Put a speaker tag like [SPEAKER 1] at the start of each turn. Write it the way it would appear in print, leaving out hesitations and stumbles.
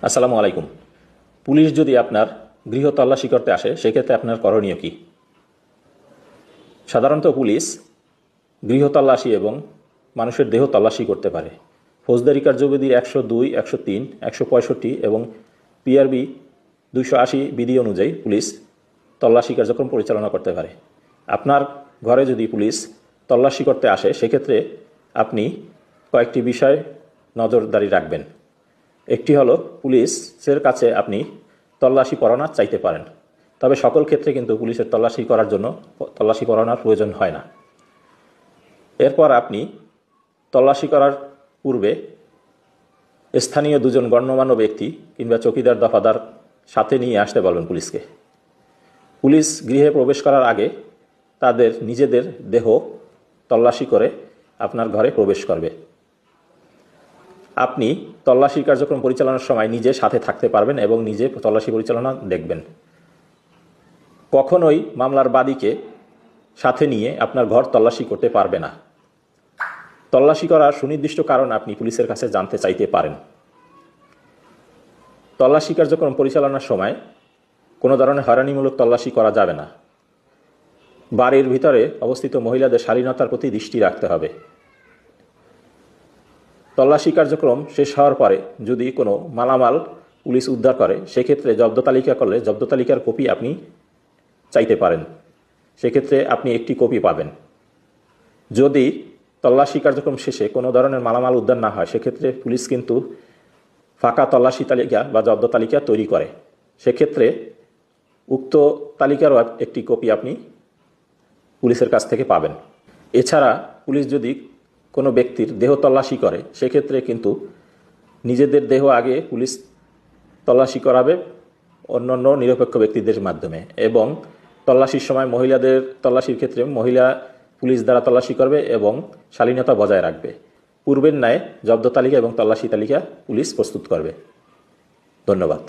[SPEAKER 1] আসসালামু আলাইকুম। পুলিশ যদি আপনার গৃহ তল্লাশি করতে আসে সেক্ষেত্রে আপনার করণীয় কি? সাধারণত পুলিশ গৃহ তল্লাশি এবং মানুষের দেহ তল্লাশি করতে পারে। ফৌজদারি কার্যবিধির 102, 103, 165 এবং পিআরবি 280 বিধি অনুযায়ী পুলিশ তল্লাশি কার্যক্রম পরিচালনা করতে পারে। আপনার ঘরে যদি পুলিশ তল্লাশি করতে আসে সেক্ষেত্রে আপনি কয়েকটি বিষয় নজরদারি রাখবেন। একটি হলো, পুলিশের কাছে আপনি তল্লাশি পরোয়ানা চাইতে পারেন, তবে সকল ক্ষেত্রে কিন্তু পুলিশের তল্লাশি করার জন্য তল্লাশি পরোয়ানার প্রয়োজন হয় না। এরপর আপনি তল্লাশি করার পূর্বে স্থানীয় দুজন গণ্যমান্য ব্যক্তি কিংবা চৌকিদার দফাদার সাথে নিয়ে আসতে বলবেন পুলিশকে। পুলিশ গৃহে প্রবেশ করার আগে তাদের নিজেদের দেহ তল্লাশি করে আপনার ঘরে প্রবেশ করবে। আপনি তল্লাশি কার্যক্রম পরিচালনার সময় নিজে সাথে থাকতে পারবেন এবং নিজে তল্লাশি পরিচালনা দেখবেন। কখনোই মামলার বাদীকে সাথে নিয়ে আপনার ঘর তল্লাশি করতে পারবে না। তল্লাশি করার সুনির্দিষ্ট কারণ আপনি পুলিশের কাছে জানতে চাইতে পারেন। তল্লাশি কার্যক্রম পরিচালনার সময় কোনো ধরনের হয়রানিমূলক তল্লাশি করা যাবে না। বাড়ির ভিতরে অবস্থিত মহিলাদের শালীনতার প্রতি দৃষ্টি রাখতে হবে। তল্লাশি কার্যক্রম শেষ হওয়ার পরে যদি কোনো মালামাল পুলিশ উদ্ধার করে সেক্ষেত্রে জব্দ তালিকা করলে জব্দ তালিকার কপি আপনি চাইতে পারেন, সেক্ষেত্রে আপনি একটি কপি পাবেন। যদি তল্লাশি কার্যক্রম শেষে কোনো ধরনের মালামাল উদ্ধার না হয় সেক্ষেত্রে পুলিশ কিন্তু ফাঁকা তল্লাশি তালিকা বা জব্দ তালিকা তৈরি করে, সেক্ষেত্রে উক্ত তালিকারও একটি কপি আপনি পুলিশের কাছ থেকে পাবেন। এছাড়া পুলিশ যদি কোনো ব্যক্তির দেহ তল্লাশি করে সেক্ষেত্রে কিন্তু নিজেদের দেহ আগে পুলিশ তল্লাশি করাবে অন্যান্য নিরপেক্ষ ব্যক্তিদের মাধ্যমে, এবং তল্লাশির সময় মহিলাদের তল্লাশির ক্ষেত্রে মহিলা পুলিশ দ্বারা তল্লাশি করবে এবং শালীনতা বজায় রাখবে। পূর্বের ন্যায় জব্দ তালিকা এবং তল্লাশি তালিকা পুলিশ প্রস্তুত করবে। ধন্যবাদ।